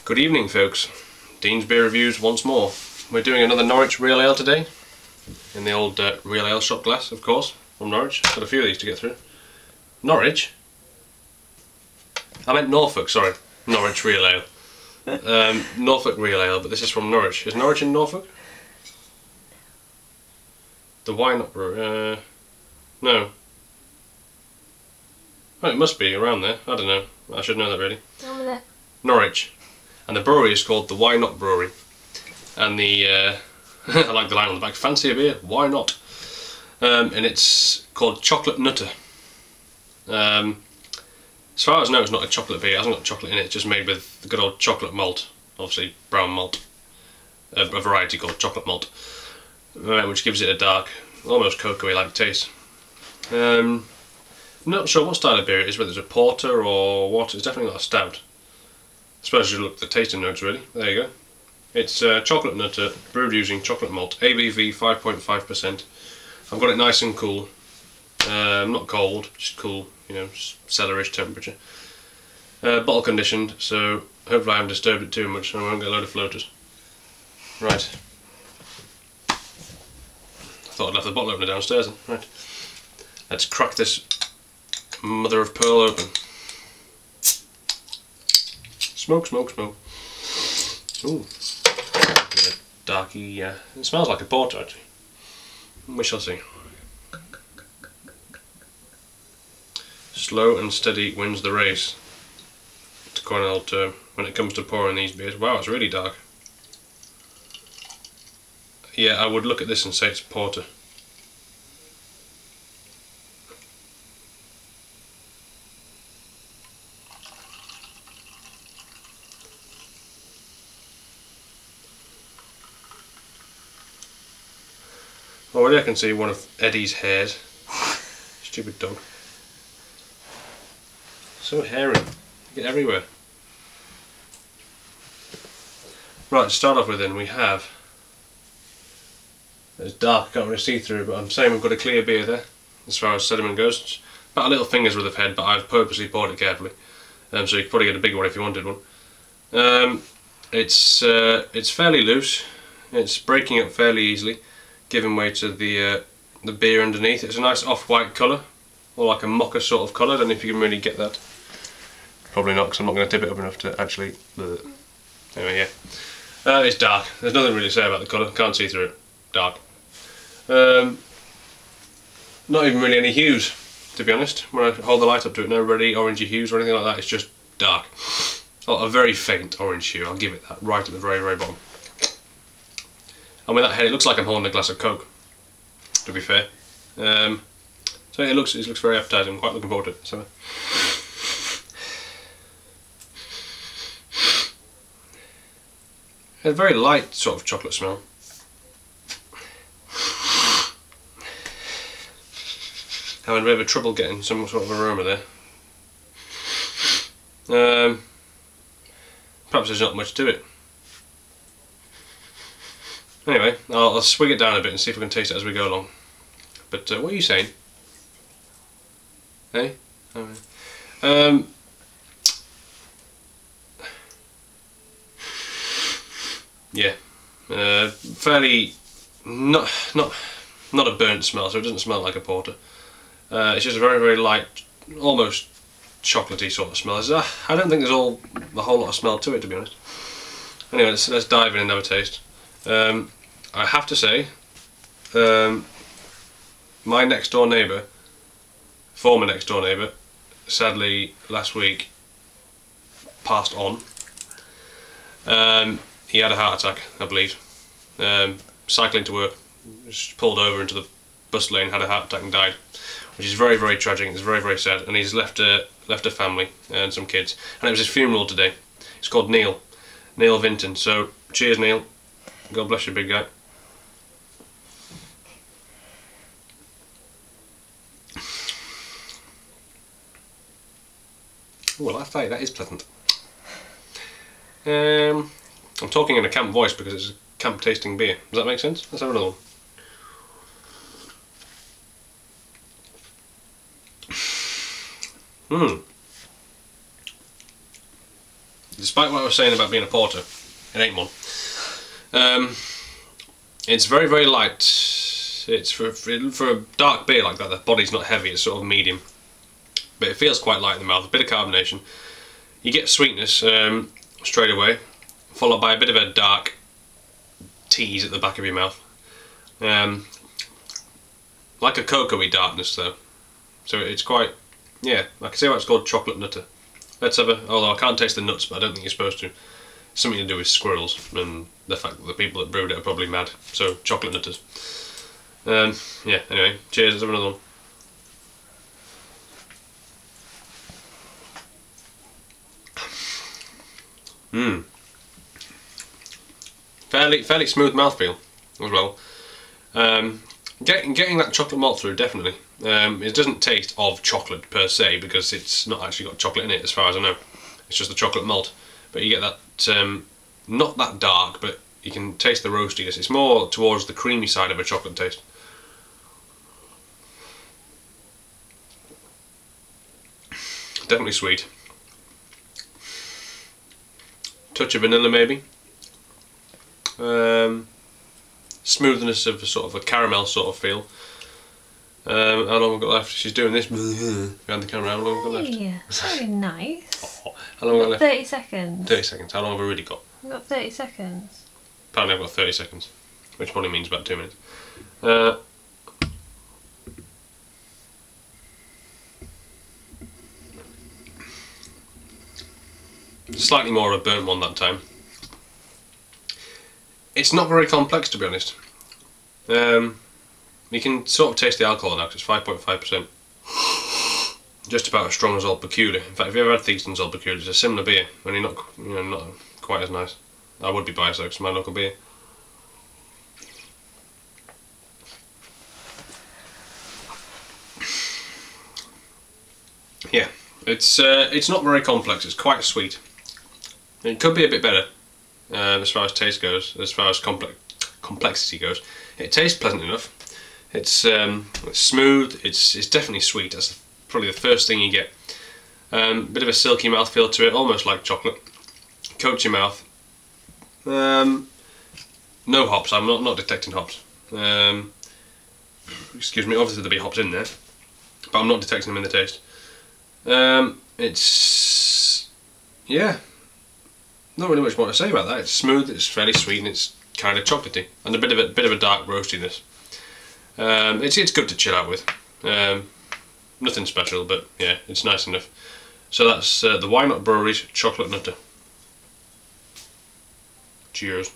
Good evening, folks. Dean's Beer Reviews once more. We're doing another Norwich Real Ale today, in the old Real Ale shot glass, of course, from Norwich. Got a few of these to get through. Norwich? I meant Norfolk, sorry. Norwich Real Ale. Norfolk Real Ale, but this is from Norwich. Is Norwich in Norfolk? The Why Not Brewery? No. Oh, it must be around there. I don't know. I should know that really. Over there. Norwich. And the brewery is called the Why Not Brewery. And the, I like the line on the back, fancy a beer? Why not? And it's called Chocolate Nutter. As far as I know, it's not a chocolate beer. It hasn't got chocolate in it. It's just made with the good old chocolate malt. Obviously brown malt. A variety called chocolate malt. Which gives it a dark, almost cocoa-y like taste. I'm not sure what style of beer it is, whether it's a porter or what. It's definitely not a stout. I suppose you look at the tasting notes really. There you go. It's chocolate nutter, brewed using chocolate malt. ABV 5.5%. I've got it nice and cool. Not cold, just cool, you know, cellar-ish temperature. Bottle conditioned, so hopefully I haven't disturbed it too much and I won't get a load of floaters. Right. I thought I'd left the bottle opener downstairs then. Right. Let's crack this mother of pearl open. Smoke, smoke, smoke. Ooh. Bit of darky, it smells like a porter actually. We shall see. Slow and steady wins the race, to coin an old term, when it comes to pouring these beers. Wow, it's really dark. Yeah, I would look at this and say it's porter. Already I can see one of Eddie's hairs. Stupid dog. So hairy. Get everywhere. Right, to start off with then we have... It's dark, I can't really see through, but I'm saying we've got a clear beer there, as far as sediment goes. It's about a little finger's worth of head, but I've purposely poured it carefully. So you could probably get a bigger one if you wanted one. It's fairly loose. It's breaking up fairly easily, giving way to the beer underneath. It's a nice off-white colour, or like a mocha sort of colour. I don't know if you can really get that. Probably not, because I'm not going to tip it up enough to actually... Anyway, yeah. It's dark. There's nothing really to say about the colour. Can't see through it. Dark. Not even really any hues, to be honest. When I hold the light up to it, no really orangey hues or anything like that. It's just dark. Oh, a very faint orange hue. I'll give it that. Right at the very, very bottom. And with that head, it looks like I'm holding a glass of Coke, to be fair. So it looks very appetising. I'm quite looking forward to it. So, a very light sort of chocolate smell. Having a bit of trouble getting some sort of aroma there. Perhaps there's not much to it. Anyway, I'll swig it down a bit and see if we can taste it as we go along. But what are you saying? Hey? Okay. Yeah, fairly not a burnt smell, so it doesn't smell like a porter. It's just a very, very light, almost chocolatey sort of smell. I don't think there's a whole lot of smell to it, to be honest. Anyway, let's dive in and have a taste. I have to say, my next door neighbour, former next door neighbour, sadly last week passed on. He had a heart attack, I believe. Cycling to work, just pulled over into the bus lane, had a heart attack and died, which is very, very tragic. It's very, very sad, and he's left a family and some kids. And it was his funeral today. It's called Neil Vinton. So cheers, Neil. God bless you, big guy. Well, I tell you, that is pleasant. I'm talking in a camp voice because it's a camp tasting beer. Does that make sense? Let's have another one. despite what I was saying about being a porter, it ain't one. It's very, very light. It's for a dark beer like that, the body's not heavy, it's sort of medium. But it feels quite light in the mouth, a bit of carbonation. You get sweetness straight away, followed by a bit of a dark tease at the back of your mouth. Like a cocoa-y darkness though. So it's quite, yeah, I can see why it's called chocolate nutter. Let's have a, although I can't taste the nuts, but I don't think you're supposed to. It's something to do with squirrels and the fact that the people that brewed it are probably mad. So, chocolate nutters. Yeah, anyway, cheers, let's have another one. Fairly smooth mouthfeel as well. Getting that chocolate malt through, definitely. It doesn't taste of chocolate per se, because it's not actually got chocolate in it as far as I know. It's just the chocolate malt. But you get that, not that dark, but you can taste the roastiness. It's more towards the creamy side of a chocolate taste. Definitely sweet. Touch of vanilla maybe. Smoothness of a sort of a caramel sort of feel. How long have we got left? She's doing this behind the camera. How long have we got left? Very nice. Oh, how long have we got left? 30 seconds. 30 seconds. How long have we really got? We've got 30 seconds. Apparently I've got 30 seconds, which probably means about 2 minutes. Slightly more of a burnt one that time. It's not very complex, to be honest. You can sort of taste the alcohol now, 'cause it's 5.5%. Just about as strong as Old Peculiar. In fact, if you ever had Theakston's Old Peculiar, it's a similar beer, only not, not quite as nice. I would be biased though, 'cause it's my local beer. Yeah, it's not very complex. It's quite sweet. It could be a bit better as far as taste goes, as far as complexity goes. It tastes pleasant enough. It's smooth. It's definitely sweet. That's probably the first thing you get. Bit of a silky mouthfeel to it, almost like chocolate. Coats your mouth. No hops. I'm not detecting hops. Excuse me. Obviously there'll be hops in there, but I'm not detecting them in the taste. It's, yeah, not really much more to say about that. It's smooth, it's fairly sweet, and it's kind of chocolatey, and a bit of a dark roastiness. It's good to chill out with. Nothing special, but yeah, it's nice enough. So that's the Why Not Brewery's Chocolate Nutter. Cheers.